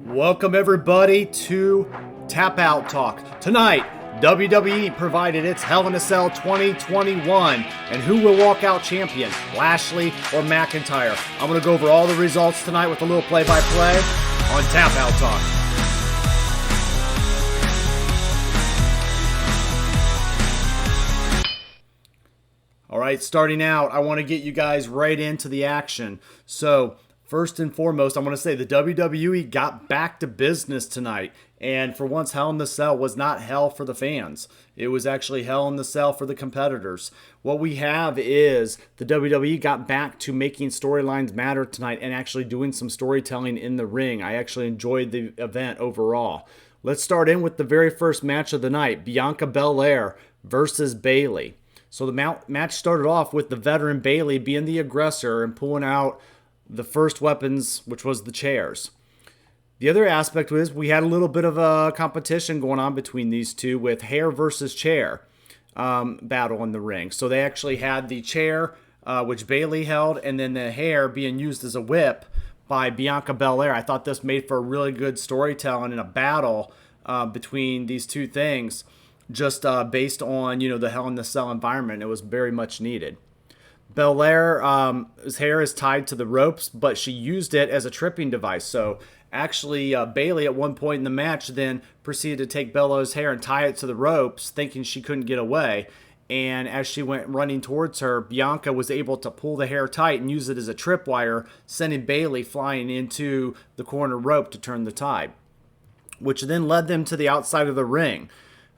Welcome everybody to Tap Out Talk. Tonight, WWE provided its Hell in a Cell 2021. And who will walk out champion, Lashley or McIntyre? I'm going to go over all the results tonight with a little play-by-play on Tap Out Talk. All right, starting out, I want to get you guys right into the action. So, first and foremost, I want to say the WWE got back to business tonight. And for once, Hell in the Cell was not hell for the fans. It was actually Hell in the Cell for the competitors. What we have is the WWE got back to making storylines matter tonight and actually doing some storytelling in the ring. I actually enjoyed the event overall. Let's start in with the very first match of the night, Bianca Belair versus Bayley. So the match started off with the veteran Bayley being the aggressor and pulling out the first weapons, which was the chairs. The other aspect was we had a little bit of a competition going on between these two with hair versus chair battle in the ring. So they actually had the chair, which Bayley held, and then the hair being used as a whip by Bianca Belair. I thought this made for a really good storytelling and a battle between these two things, just based on, the Hell in the Cell environment. It was very much needed. Belair's hair is tied to the ropes, but she used it as a tripping device. So actually, Bayley at one point in the match then proceeded to take Belair's hair and tie it to the ropes, thinking she couldn't get away. And as she went running towards her, Bianca was able to pull the hair tight and use it as a tripwire, sending Bayley flying into the corner rope to turn the tide, which then led them to the outside of the ring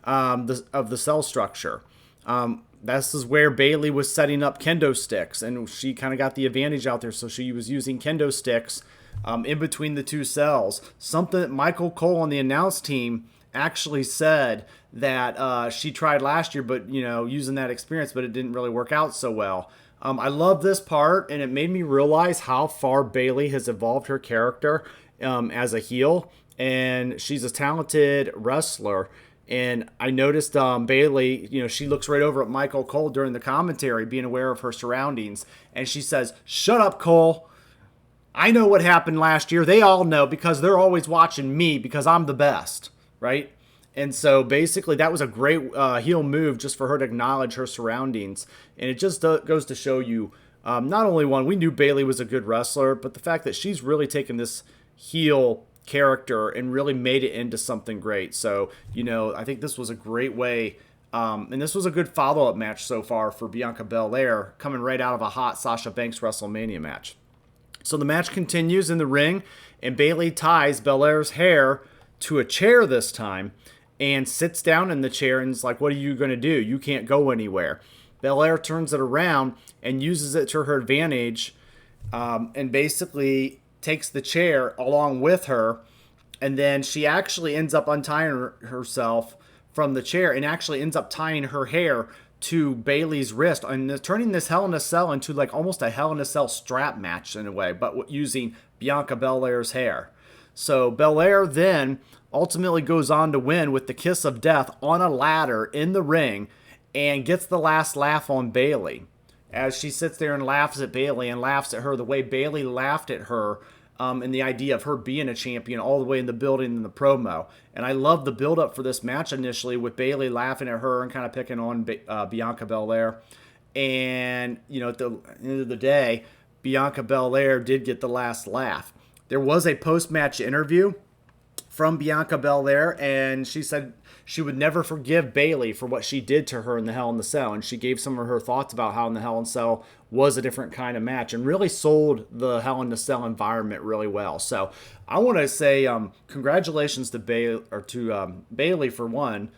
of the cell structure. This is where Bayley was setting up kendo sticks, and she kind of got the advantage out there. So she was using kendo sticks in between the two cells. Something that Michael Cole on the announce team actually said that she tried last year, but using that experience, but it didn't really work out so well. I love this part, and it made me realize how far Bayley has evolved her character as a heel, and she's a talented wrestler. And I noticed Bayley, she looks right over at Michael Cole during the commentary, being aware of her surroundings. And she says, "Shut up, Cole. I know what happened last year. They all know because they're always watching me because I'm the best," right? And so basically that was a great heel move just for her to acknowledge her surroundings. And it just goes to show you, not only we knew Bayley was a good wrestler, but the fact that she's really taken this heel character and really made it into something great. So, I think this was a great way, and this was a good follow-up match so far for Bianca Belair, coming right out of a hot Sasha Banks WrestleMania match. So the match continues in the ring, and Bayley ties Belair's hair to a chair this time, and sits down in the chair and is like, "What are you going to do? You can't go anywhere." Belair turns it around and uses it to her advantage, and basically takes the chair along with her, and then she actually ends up untying herself from the chair and actually ends up tying her hair to Bayley's wrist and turning this Hell in a Cell into like almost a Hell in a Cell strap match in a way, but using Bianca Belair's hair. So Belair then ultimately goes on to win with the kiss of death on a ladder in the ring and gets the last laugh on Bayley, as she sits there and laughs at Bayley and laughs at her the way Bayley laughed at her, and the idea of her being a champion all the way in the building in the promo. And I love the build-up for this match initially with Bayley laughing at her and kind of picking on Bianca Belair. And, at the end of the day, Bianca Belair did get the last laugh. There was a post-match interview from Bianca Belair, and she said she would never forgive Bayley for what she did to her in the Hell in the Cell, and she gave some of her thoughts about how in the Hell in the Cell was a different kind of match, and really sold the Hell in the Cell environment really well. So I want to say congratulations to Bayley for one,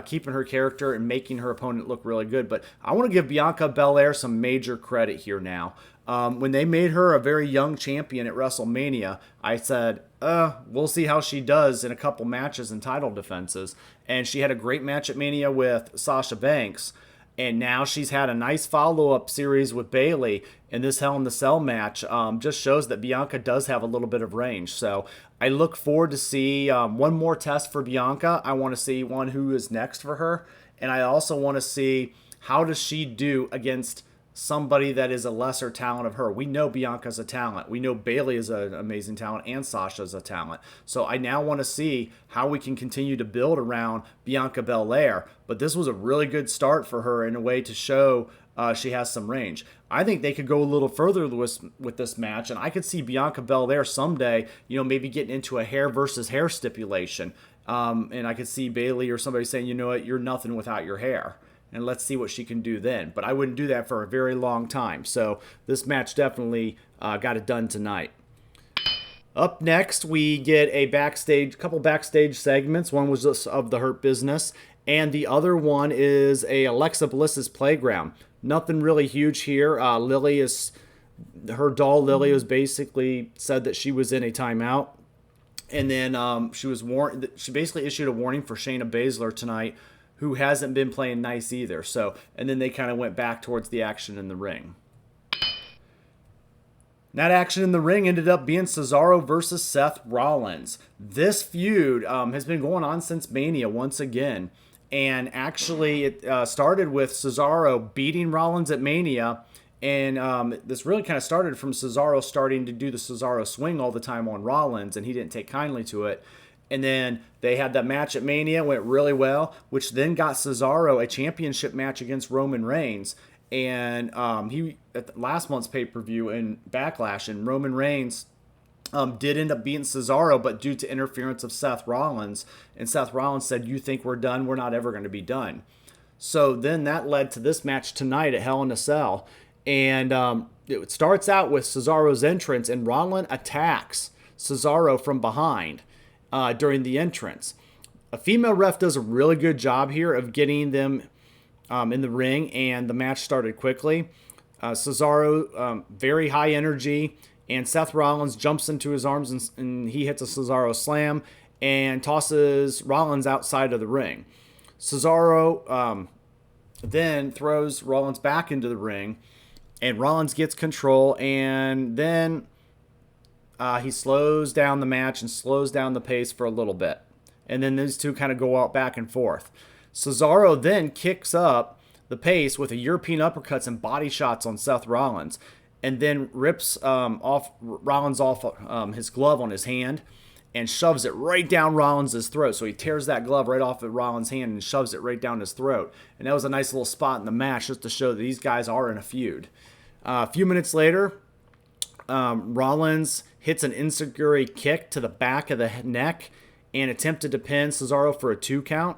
keeping her character and making her opponent look really good. But I want to give Bianca Belair some major credit here now. When they made her a very young champion at WrestleMania, I said, we'll see how she does in a couple matches and title defenses. And she had a great match at Mania with Sasha Banks. And now she's had a nice follow-up series with Bayley. And this Hell in the Cell match just shows that Bianca does have a little bit of range. So I look forward to see one more test for Bianca. I want to see one who is next for her. And I also want to see how does she do against somebody that is a lesser talent of her. We know Bianca's a talent. We know Bayley is an amazing talent, and Sasha's a talent. So I now want to see how we can continue to build around Bianca Belair. But this was a really good start for her in a way to show she has some range. I think they could go a little further with this match, and I could see Bianca Belair someday, maybe getting into a hair versus hair stipulation. And I could see Bayley or somebody saying, you know what, you're nothing without your hair. And let's see what she can do then. But I wouldn't do that for a very long time. So this match definitely got it done tonight. Up next, we get a couple backstage segments. One was just of the Hurt Business, and the other one is a Alexa Bliss's Playground. Nothing really huge here. Her doll Lily was basically said that she was in a timeout. And then she basically issued a warning for Shayna Bazler tonight, who hasn't been playing nice either. And then they kind of went back towards the action in the ring. That action in the ring ended up being Cesaro versus Seth Rollins. This feud has been going on since Mania once again. And actually, it started with Cesaro beating Rollins at Mania. And this really kind of started from Cesaro starting to do the Cesaro swing all the time on Rollins, and he didn't take kindly to it. And then they had that match at Mania, went really well, which then got Cesaro a championship match against Roman Reigns. And he at last month's pay-per-view in Backlash, and Roman Reigns did end up beating Cesaro, but due to interference of Seth Rollins. And Seth Rollins said, "You think we're done? We're not ever going to be done." So then that led to this match tonight at Hell in a Cell. And it starts out with Cesaro's entrance, and Rollins attacks Cesaro from behind during the entrance. A female ref does a really good job here of getting them in the ring, and the match started quickly. Cesaro, very high energy, and Seth Rollins jumps into his arms, and he hits a Cesaro slam and tosses Rollins outside of the ring. Cesaro then throws Rollins back into the ring, and Rollins gets control, and then he slows down the match and slows down the pace for a little bit. And then these two kind of go out back and forth. Cesaro then kicks up the pace with a European uppercuts and body shots on Seth Rollins, and then rips Rollins off his glove on his hand and shoves it right down Rollins' throat. So he tears that glove right off of Rollins' hand and shoves it right down his throat. And that was a nice little spot in the match just to show that these guys are in a feud. A few minutes later, Rollins hits an enziguri kick to the back of the neck and attempted to pin Cesaro for a 2 count.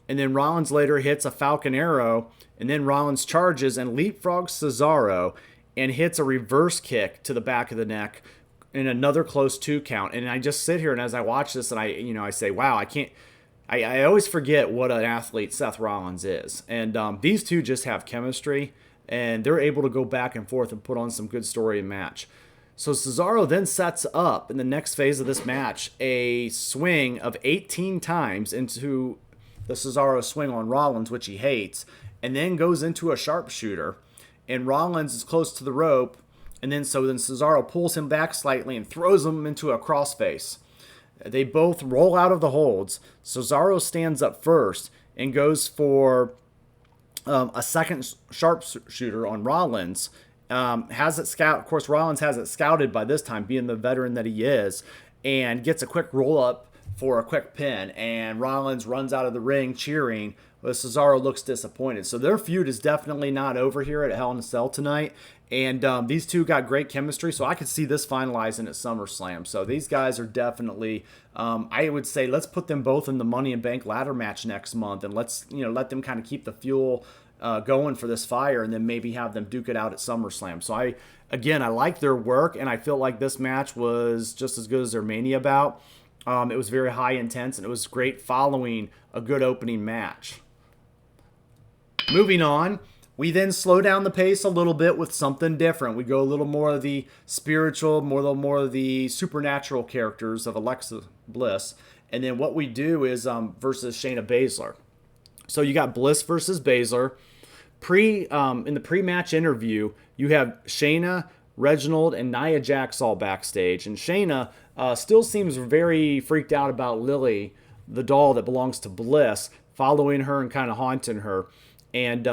And then Rollins later hits a Falcon Arrow, and then Rollins charges and leapfrogs Cesaro and hits a reverse kick to the back of the neck in another close 2 count. And I just sit here, and as I watch this, and I say, wow, I always forget what an athlete Seth Rollins is. And these two just have chemistry, and they're able to go back and forth and put on some good story and match. So Cesaro then sets up, in the next phase of this match, a swing of 18 times into the Cesaro swing on Rollins, which he hates, and then goes into a sharpshooter. And Rollins is close to the rope, and then Cesaro pulls him back slightly and throws him into a crossface. They both roll out of the holds. Cesaro stands up first and goes for a second sharpshooter on Rollins. Has it scout? Of course, Rollins has it scouted by this time, being the veteran that he is, and gets a quick roll up for a quick pin. And Rollins runs out of the ring cheering, but Cesaro looks disappointed. So their feud is definitely not over here at Hell in a Cell tonight. And these two got great chemistry, so I could see this finalizing at SummerSlam. So these guys are definitely, I would say, let's put them both in the Money in Bank ladder match next month, and let's let them kind of keep the fuel going for this fire, and then maybe have them duke it out at SummerSlam. So I like their work, and I feel like this match was just as good as their Mania bout. It was very high intense, and it was great following a good opening match. Moving on, we then slow down the pace a little bit with something different. We go a little more of the spiritual, more of the supernatural characters of Alexa Bliss. And then what we do is versus Shayna Baszler. So you got Bliss versus Bazler. In the pre-match interview, you have Shayna, Reginald, and Nia Jax all backstage. And Shayna still seems very freaked out about Lily, the doll that belongs to Bliss, following her and kind of haunting her. And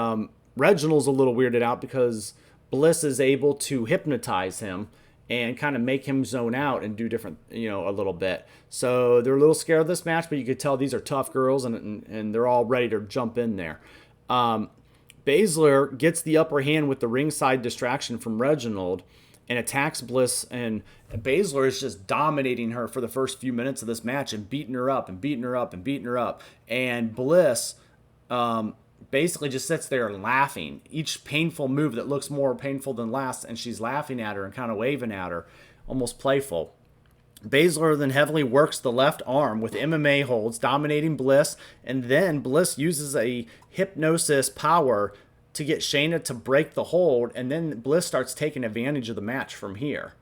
Reginald's a little weirded out because Bliss is able to hypnotize him and kind of make him zone out and do different, a little bit. So they're a little scared of this match, but you could tell these are tough girls, and they're all ready to jump in there. Bazler gets the upper hand with the ringside distraction from Reginald and attacks Bliss, and Bazler is just dominating her for the first few minutes of this match and beating her up and beating her up and beating her up. And Bliss basically just sits there laughing. Each painful move that looks more painful than last, and she's laughing at her and kind of waving at her, almost playful. Bazler then heavily works the left arm with MMA holds, dominating Bliss, and then Bliss uses a hypnosis power to get Shayna to break the hold, and then Bliss starts taking advantage of the match from here.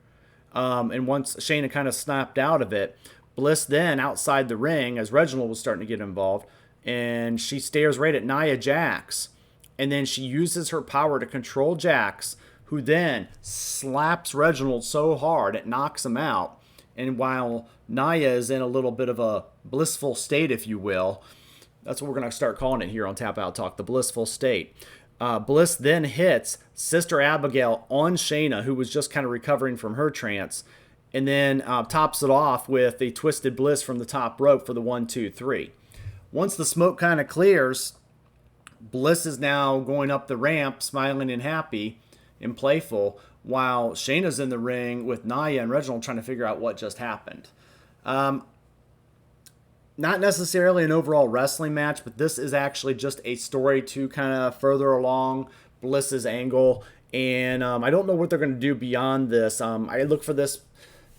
And once Shayna kind of snapped out of it, Bliss then outside the ring, as Reginald was starting to get involved, and she stares right at Nia Jax, and then she uses her power to control Jax, who then slaps Reginald so hard it knocks him out. And while Nia is in a little bit of a blissful state, if you will, that's what we're going to start calling it here on Tap Out Talk, the blissful state. Bliss then hits Sister Abigail on Shayna, who was just kind of recovering from her trance, and then tops it off with a twisted Bliss from the top rope for the 1-2-3. Once the smoke kind of clears, Bliss is now going up the ramp, smiling and happy and playful, while Shayna's in the ring with Nia and Reginald trying to figure out what just happened. Not necessarily an overall wrestling match, but this is actually just a story to kind of further along Bliss's angle. And I don't know what they're going to do beyond this. I look for this,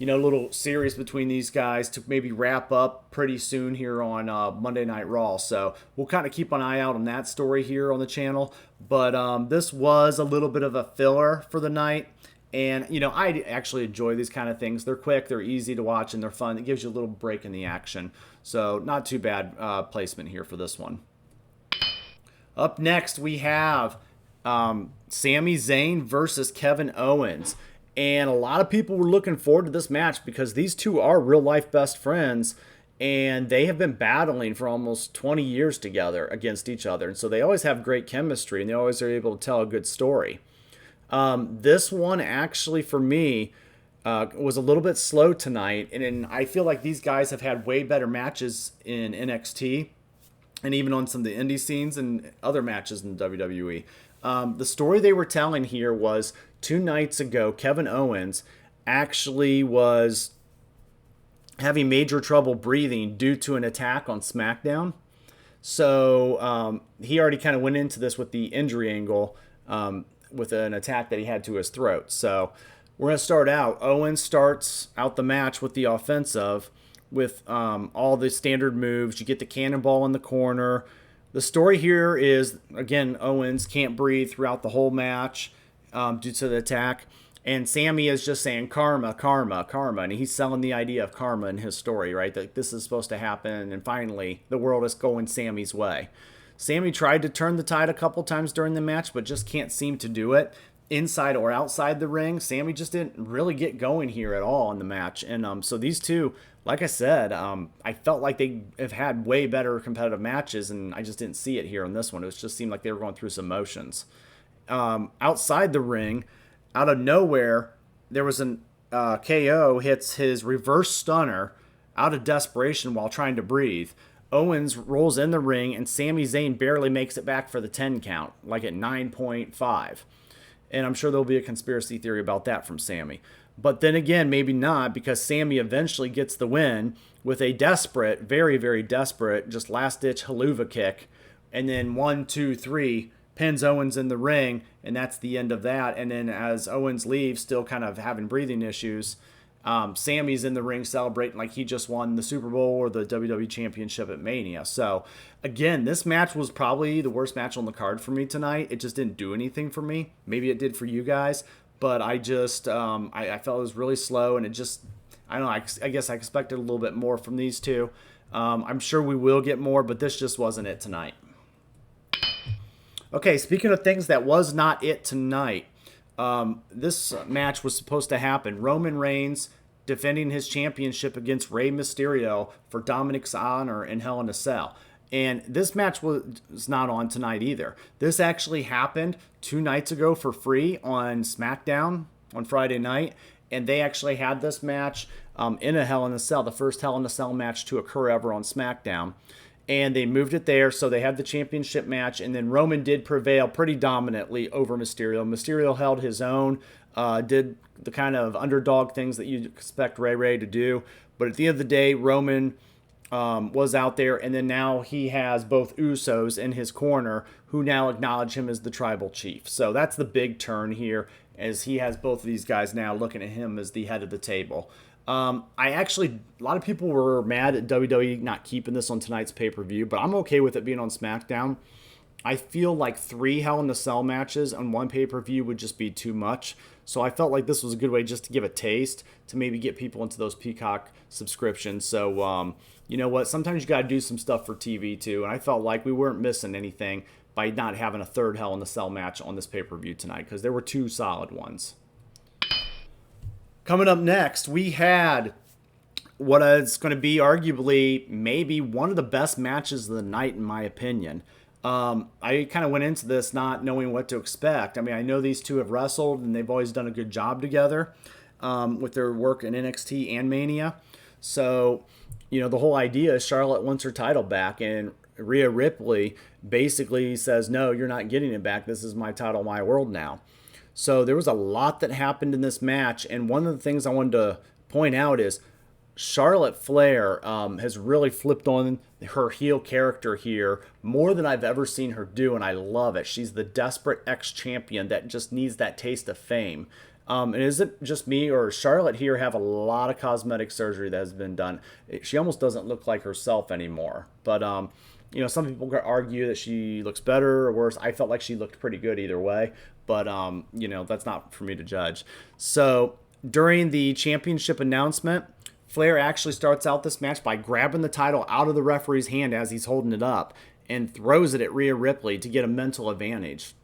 little series between these guys to maybe wrap up pretty soon here on Monday Night Raw. So we'll kind of keep an eye out on that story here on the channel. But this was a little bit of a filler for the night. And, I actually enjoy these kind of things. They're quick, they're easy to watch, and they're fun. It gives you a little break in the action. So not too bad placement here for this one. Up next, we have Sami Zayn versus Kevin Owens. And a lot of people were looking forward to this match because these two are real-life best friends, and they have been battling for almost 20 years together against each other. And so they always have great chemistry, and they always are able to tell a good story. This one actually, for me, was a little bit slow tonight, and I feel like these guys have had way better matches in NXT and even on some of the indie scenes and other matches in WWE. The story they were telling here was 2 nights ago, Kevin Owens actually was having major trouble breathing due to an attack on SmackDown. So he already kind of went into this with the injury angle with an attack that he had to his throat. So we're going to start out. Owens starts out the match with the offensive with all the standard moves. You get the cannonball in the corner. The story here is, again, Owens can't breathe throughout the whole match due to the attack. And Sammi is just saying karma, karma, karma. And he's selling the idea of karma in his story, right? That this is supposed to happen. And finally, the world is going Sammy's way. Sammi tried to turn the tide a couple times during the match, but just can't seem to do it. Inside or outside the ring, Sammi just didn't really get going here at all in the match. And so these two, like I said, I felt like they have had way better competitive matches, and I just didn't see it here on this one. It just seemed like they were going through some motions. Outside the ring, out of nowhere, there was an KO hits his reverse stunner out of desperation while trying to breathe. Owens rolls in the ring, and Sami Zayn barely makes it back for the 10 count, like at 9.5. And I'm sure there'll be a conspiracy theory about that from Sammi. But then again, maybe not, because Sammi eventually gets the win with a desperate, very, very desperate, just last-ditch haluva kick. And then 1, 2, 3, pins Owens in the ring, and that's the end of that. And then as Owens leaves, still kind of having breathing issues, Sammy's in the ring celebrating like he just won the Super Bowl or the WWE Championship at Mania. So, again, this match was probably the worst match on the card for me tonight. It just didn't do anything for me. Maybe it did for you guys, but I just, I felt it was really slow, and it just, I don't know, I guess I expected a little bit more from these two. I'm sure we will get more, but this just wasn't it tonight. Okay, speaking of things that was not it tonight, this match was supposed to happen. Roman Reigns defending his championship against Rey Mysterio for Dominic's honor in Hell in a Cell. And this match was not on tonight either. This actually happened 2 nights ago for free on SmackDown on Friday night. And they actually had this match in a Hell in a Cell, the first Hell in a Cell match to occur ever on SmackDown. And they moved it there, so they had the championship match. And then Roman did prevail pretty dominantly over Mysterio. Mysterio held his own, did the kind of underdog things that you'd expect Ray to do. But at the end of the day, Roman was out there, and then now he has both Usos in his corner who now acknowledge him as the tribal chief. So that's the big turn here, as he has both of these guys now looking at him as the head of the table. A lot of people were mad at WWE not keeping this on tonight's pay-per-view, but I'm okay with it being on SmackDown. I feel like 3 Hell in a Cell matches on one pay-per-view would just be too much. So I felt like this was a good way just to give a taste, to maybe get people into those Peacock subscriptions. So, you know what? Sometimes you got to do some stuff for TV too. And I felt like we weren't missing anything by not having a 3rd Hell in a Cell match on this pay-per-view tonight, because there were 2 solid ones. Coming up next, we had what is going to be arguably maybe one of the best matches of the night, in my opinion. I kind of went into this not knowing what to expect. I mean, I know these two have wrestled, and they've always done a good job together with their work in NXT and Mania. So, you know, the whole idea is Charlotte wants her title back, and Rhea Ripley basically says, no, you're not getting it back. This is my title, my world now. So there was a lot that happened in this match, and one of the things I wanted to point out is Charlotte Flair has really flipped on her heel character here more than I've ever seen her do, and I love it. She's the desperate ex-champion that just needs that taste of fame. And is it just me, or Charlotte here have a lot of cosmetic surgery that has been done? She almost doesn't look like herself anymore. But, you know, some people could argue that she looks better or worse. I felt like she looked pretty good either way. But, you know, that's not for me to judge. So during the championship announcement, Flair actually starts out this match by grabbing the title out of the referee's hand as he's holding it up and throws it at Rhea Ripley to get a mental advantage.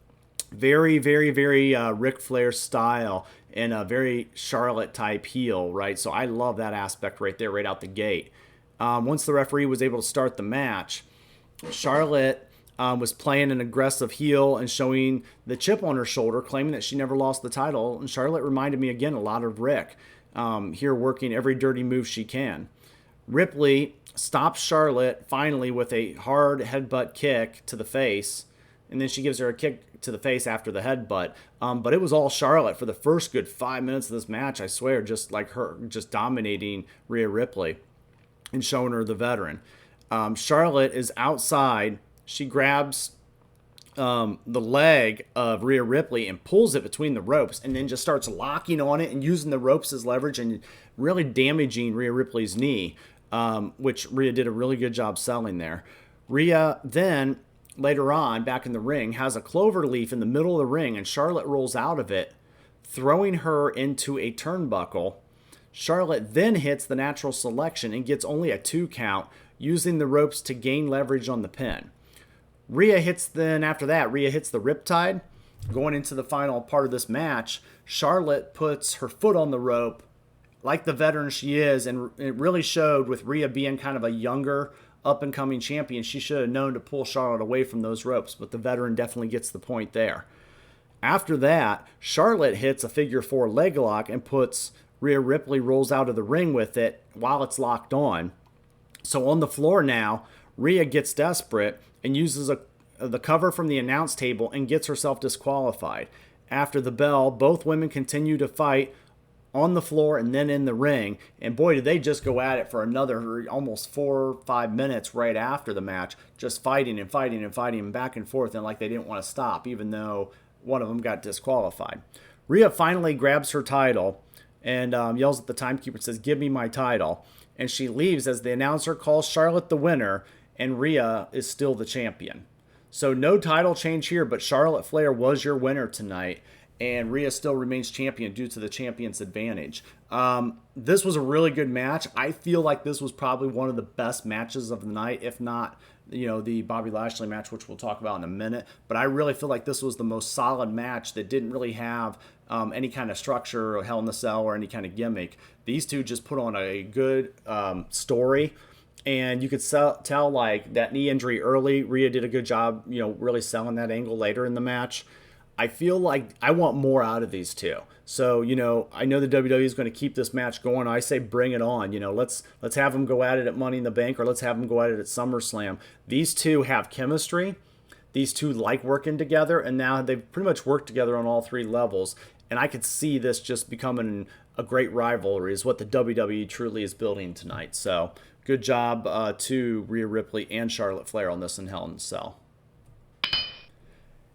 Very, very, very Ric Flair style and a very Charlotte type heel, right? So I love that aspect right there, right out the gate. Once the referee was able to start the match, Charlotte was playing an aggressive heel and showing the chip on her shoulder, claiming that she never lost the title. And Charlotte reminded me again a lot of Rick, here working every dirty move she can. Ripley stops Charlotte finally with a hard headbutt kick to the face, and then she gives her a kick to the face after the headbutt. But it was all Charlotte for the first good 5 minutes of this match, I swear, just like her, just dominating Rhea Ripley and showing her the veteran. Charlotte is outside. She grabs the leg of Rhea Ripley and pulls it between the ropes, and then just starts locking on it and using the ropes as leverage and really damaging Rhea Ripley's knee, which Rhea did a really good job selling there. Rhea then, later on, back in the ring, has a clover leaf in the middle of the ring, and Charlotte rolls out of it, throwing her into a turnbuckle. Charlotte then hits the natural selection and gets only a 2 count, using the ropes to gain leverage on the pin. Rhea hits the Riptide. Going into the final part of this match, Charlotte puts her foot on the rope like the veteran she is, and it really showed with Rhea being kind of a younger, up-and-coming champion. She should have known to pull Charlotte away from those ropes, but the veteran definitely gets the point there. After that, Charlotte hits a figure 4 leg lock and puts Rhea Ripley rolls out of the ring with it while it's locked on. So on the floor now, Rhea gets desperate and uses the cover from the announce table and gets herself disqualified. After the bell, both women continue to fight on the floor and then in the ring. And boy, did they just go at it for another almost 4 or 5 minutes right after the match, just fighting and fighting and fighting back and forth, and like they didn't want to stop, even though one of them got disqualified. Rhea finally grabs her title and yells at the timekeeper and says, "Give me my title." And she leaves as the announcer calls Charlotte the winner, and Rhea is still the champion. So no title change here, but Charlotte Flair was your winner tonight, and Rhea still remains champion due to the champion's advantage. This was a really good match. I feel like this was probably one of the best matches of the night, if not, the Bobby Lashley match, which we'll talk about in a minute. But I really feel like this was the most solid match that didn't really have any kind of structure or Hell in the Cell or any kind of gimmick. These two just put on a good story. And you could tell like that knee injury early. Rhea did a good job, really selling that angle later in the match. I feel like I want more out of these two. So, I know the WWE is going to keep this match going. I say bring it on. Let's have them go at it at Money in the Bank, or let's have them go at it at SummerSlam. These two have chemistry. These two like working together, and now they've pretty much worked together on all three levels. And I could see this just becoming a great rivalry, is what the WWE truly is building tonight. So, good job to Rhea Ripley and Charlotte Flair on this in Hell in a Cell.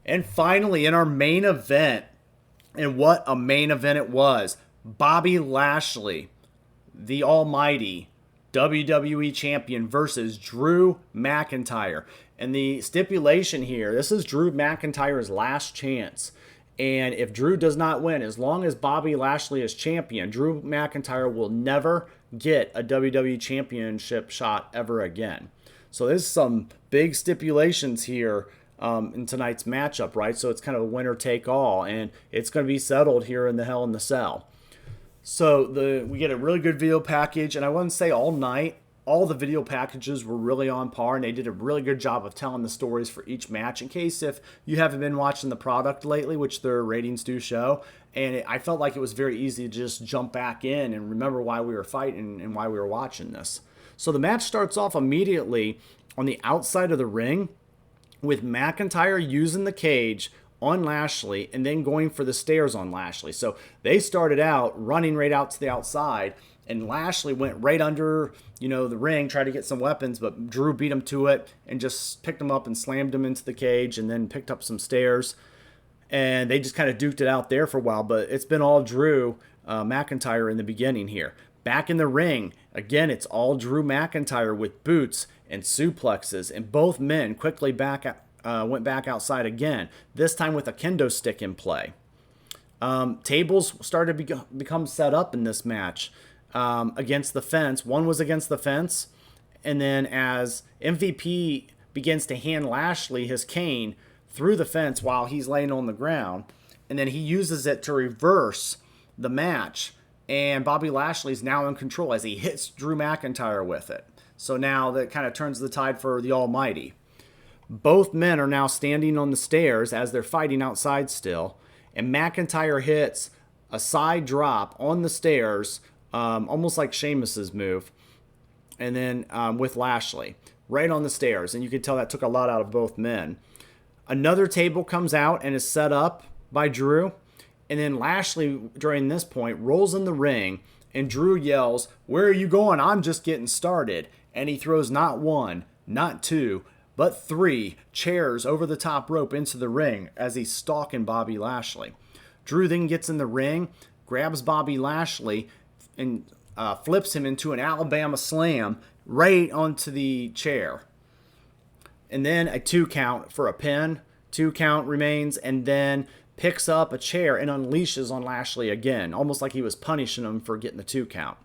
And finally, in our main event, and what a main event it was, Bobby Lashley, the almighty WWE champion, versus Drew McIntyre. And the stipulation here, this is Drew McIntyre's last chance. And if Drew does not win, as long as Bobby Lashley is champion, Drew McIntyre will never get a WWE championship shot ever again. So there's some big stipulations here in tonight's matchup, right? So it's kind of a winner take all, and it's going to be settled here in the Hell in the Cell. So we get a really good video package, and I wouldn't say all night. All the video packages were really on par, and they did a really good job of telling the stories for each match. In case if you haven't been watching the product lately, which their ratings do show, and I felt like it was very easy to just jump back in and remember why we were fighting and why we were watching this. So the match starts off immediately on the outside of the ring, with McIntyre using the cage on Lashley and then going for the stairs on Lashley. So they started out running right out to the outside, and Lashley went right under, the ring, tried to get some weapons, but Drew beat him to it and just picked him up and slammed him into the cage and then picked up some stairs. And they just kind of duked it out there for a while, but it's been all Drew McIntyre in the beginning here. Back in the ring, again, it's all Drew McIntyre with boots and suplexes, and both men quickly went back outside again, this time with a kendo stick in play. Tables started to become set up in this match against the fence. One was against the fence, and then as MVP begins to hand Lashley his cane through the fence while he's laying on the ground, and then he uses it to reverse the match, and Bobby Lashley's now in control as he hits Drew McIntyre with it. So now that kind of turns the tide for the Almighty. Both men are now standing on the stairs as they're fighting outside still, and McIntyre hits a side drop on the stairs, almost like Sheamus's move, and then with Lashley, right on the stairs, and you could tell that took a lot out of both men. Another table comes out and is set up by Drew, and then Lashley, during this point, rolls in the ring, and Drew yells, "Where are you going? I'm just getting started." And he throws not one, not two, but 3 chairs over the top rope into the ring as he's stalking Bobby Lashley. Drew then gets in the ring, grabs Bobby Lashley, and flips him into an Alabama slam right onto the chair. And then a 2 count for a pin. 2 count remains, and then picks up a chair and unleashes on Lashley again, almost like he was punishing him for getting the 2 count.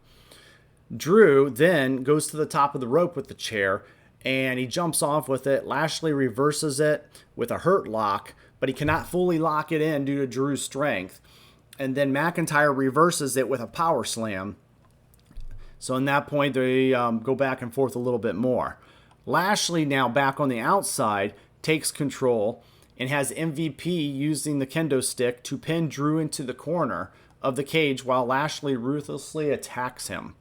Drew then goes to the top of the rope with the chair, and he jumps off with it. Lashley reverses it with a hurt lock, but he cannot fully lock it in due to Drew's strength. And then McIntyre reverses it with a power slam. So in that point, they go back and forth a little bit more. Lashley, now back on the outside, takes control and has MVP using the kendo stick to pin Drew into the corner of the cage while Lashley ruthlessly attacks him.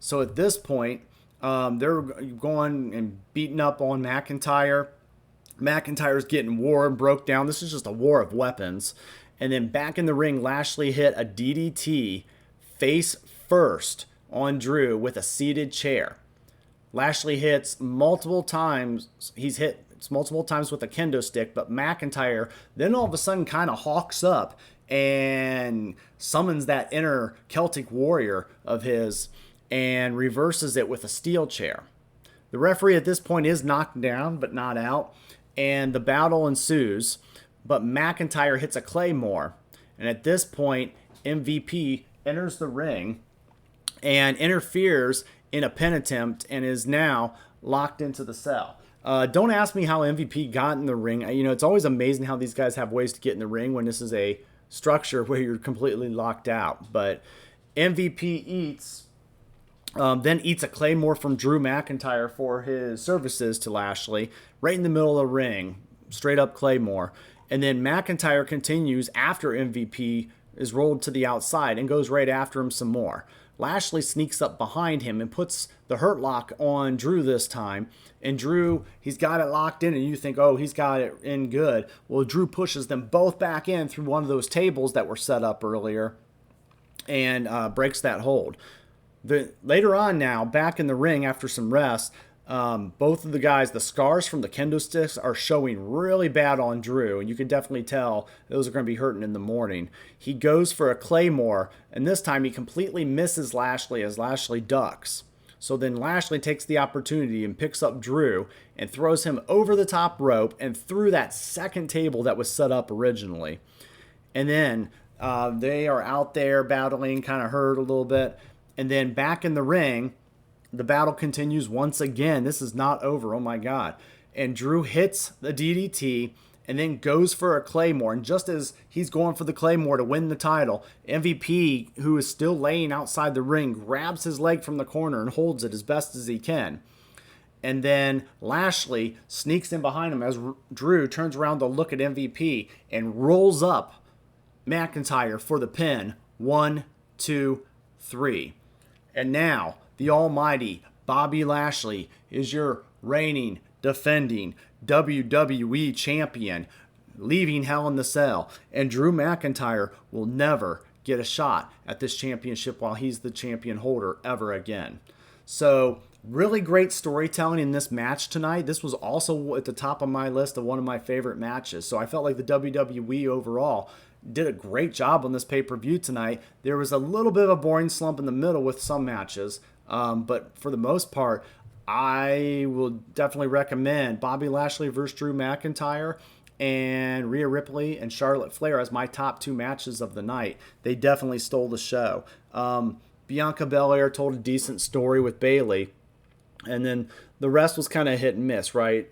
So at this point, they're going and beating up on McIntyre. McIntyre's getting worn, broke down. This is just a war of weapons. And then back in the ring, Lashley hit a DDT face first on Drew with a seated chair. Lashley hits multiple times. He's hit multiple times with a kendo stick, but McIntyre then all of a sudden kind of hawks up and summons that inner Celtic warrior of his and reverses it with a steel chair. The referee at this point is knocked down, but not out, and the battle ensues, but McIntyre hits a Claymore, and at this point, MVP enters the ring and interferes in a pin attempt and is now locked into the cell. Don't ask me how MVP got in the ring. It's always amazing how these guys have ways to get in the ring when this is a structure where you're completely locked out. But MVP eats Then eats a Claymore from Drew McIntyre for his services to Lashley, right in the middle of the ring, straight up Claymore. And then McIntyre continues after MVP is rolled to the outside and goes right after him some more. Lashley sneaks up behind him and puts the Hurt Lock on Drew this time. And Drew, he's got it locked in, and you think, oh, he's got it in good. Well, Drew pushes them both back in through one of those tables that were set up earlier and breaks that hold. Later on now, back in the ring after some rest, both of the guys, the scars from the kendo sticks are showing really bad on Drew, and you can definitely tell those are going to be hurting in the morning. He goes for a Claymore, and this time he completely misses Lashley as Lashley ducks. So then Lashley takes the opportunity and picks up Drew and throws him over the top rope and through that second table that was set up originally. And then they are out there battling, kind of hurt a little bit. And then back in the ring, the battle continues once again. This is not over. Oh, my God. And Drew hits the DDT and then goes for a Claymore. And just as he's going for the Claymore to win the title, MVP, who is still laying outside the ring, grabs his leg from the corner and holds it as best as he can. And then Lashley sneaks in behind him as Drew turns around to look at MVP and rolls up McIntyre for the pin. 1, 2, 3. And now, the almighty Bobby Lashley is your reigning, defending WWE champion, leaving Hell in the Cell. And Drew McIntyre will never get a shot at this championship while he's the champion holder ever again. So, really great storytelling in this match tonight. This was also at the top of my list of one of my favorite matches. So I felt like the WWE overall did a great job on this pay-per-view tonight. There was a little bit of a boring slump in the middle with some matches, but for the most part, I will definitely recommend Bobby Lashley versus Drew McIntyre and Rhea Ripley and Charlotte Flair as my top 2 matches of the night. They definitely stole the show. Bianca Belair told a decent story with Bayley, and then the rest was kind of hit and miss, right?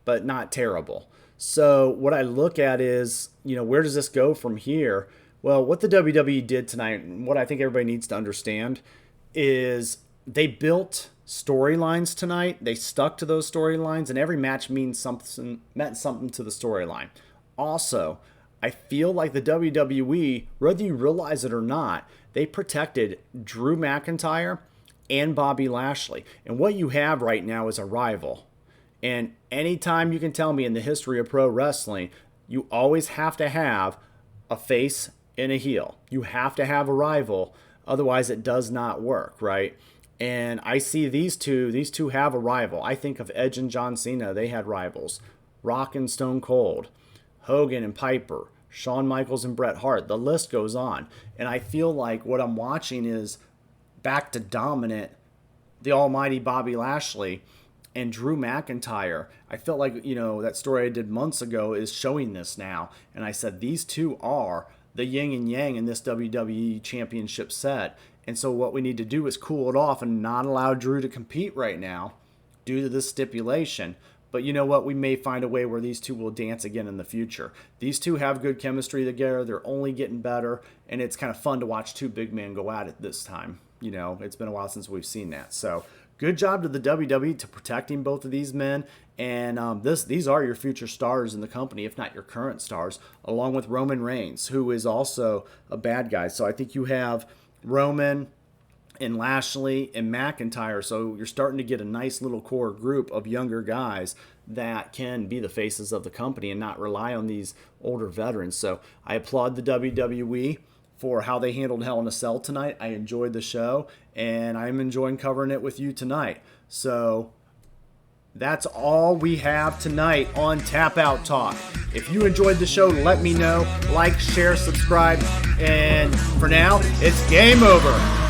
But not terrible. So what I look at is, where does this go from here? Well, what the WWE did tonight, and what I think everybody needs to understand, is they built storylines tonight. They stuck to those storylines, and every match meant something to the storyline. Also, I feel like the WWE, whether you realize it or not, they protected Drew McIntyre and Bobby Lashley. And what you have right now is a rival. And anytime you can tell me in the history of pro wrestling, you always have to have a face and a heel. You have to have a rival. Otherwise, it does not work, right? And I see these two have a rival. I think of Edge and John Cena. They had rivals. Rock and Stone Cold. Hogan and Piper. Shawn Michaels and Bret Hart. The list goes on. And I feel like what I'm watching is back to dominant the almighty Bobby Lashley and Drew McIntyre. I felt like, that story I did months ago is showing this now. And I said these two are the yin and yang in this WWE championship set. And so what we need to do is cool it off and not allow Drew to compete right now due to this stipulation. But you know what? We may find a way where these two will dance again in the future. These two have good chemistry together. They're only getting better. And it's kind of fun to watch two big men go at it this time. It's been a while since we've seen that. So good job to the WWE to protecting both of these men. And these are your future stars in the company, if not your current stars, along with Roman Reigns, who is also a bad guy. So I think you have Roman and Lashley and McIntyre. So you're starting to get a nice little core group of younger guys that can be the faces of the company and not rely on these older veterans. So I applaud the WWE for how they handled Hell in a Cell tonight. I enjoyed the show, and I'm enjoying covering it with you tonight. So that's all we have tonight on Tap Out Talk. If you enjoyed the show, let me know. Like, share, subscribe, and for now, it's game over.